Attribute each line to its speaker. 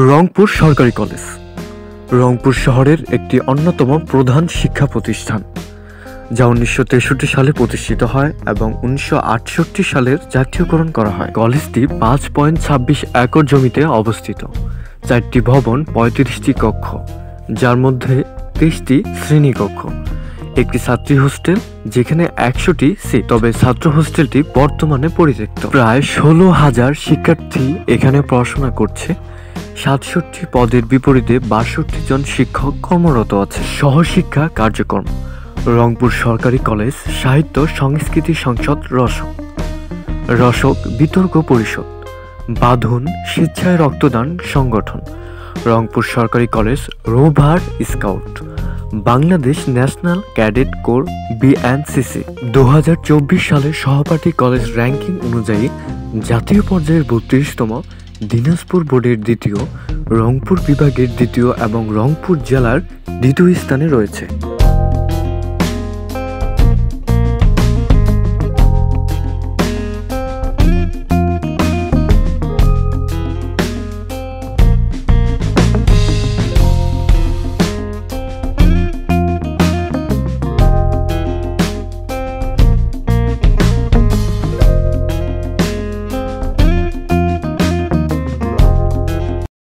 Speaker 1: রংপুর সরকারি কলেজ রংপুর শহরের একটি অন্যতম প্রধান শিক্ষা প্রতিষ্ঠান, যা 1963 সালে প্রতিষ্ঠিত হয় এবং 1968 সালের জাতীয়করণ করা হয়। কলেজটি 5.26 একর জমিতে অবস্থিত, 4টি ভবন, 35টি কক্ষ, যার মধ্যে 30টি শ্রেণীকক্ষ, একটি ছাত্রী হোস্টেল যেখানে 100টি সিট। তবে ছাত্র হোস্টেলটি বর্তমানে পরিত্যক্ত। প্রায় 16,000 শিক্ষার্থী এখানে পড়াশোনা করছে। 67টি পদের বিপরীতে 62 জন শিক্ষক কর্মরত আছে। সহশিক্ষা কার্যক্রম: রংপুর সরকারি কলেজ সাহিত্য সংস্কৃতি সংসদ রসক বিতর্ক পরিষদ, বাঁধন স্বেচ্ছায় রক্তদান সংগঠন, রংপুর সরকারি college rover scout, Bangladesh national cadet corps BNCC. 2024 সালের সহপাঠী কলেজ র্যাঙ্কিং অনুযায়ী জাতীয় পর্যায়ের 32তম, দিনাজপুর বোর্ডের দ্বিতীয়, রংপুর বিভাগের দ্বিতীয় এবং রংপুর জেলার দ্বিতীয় স্থানে রয়েছে।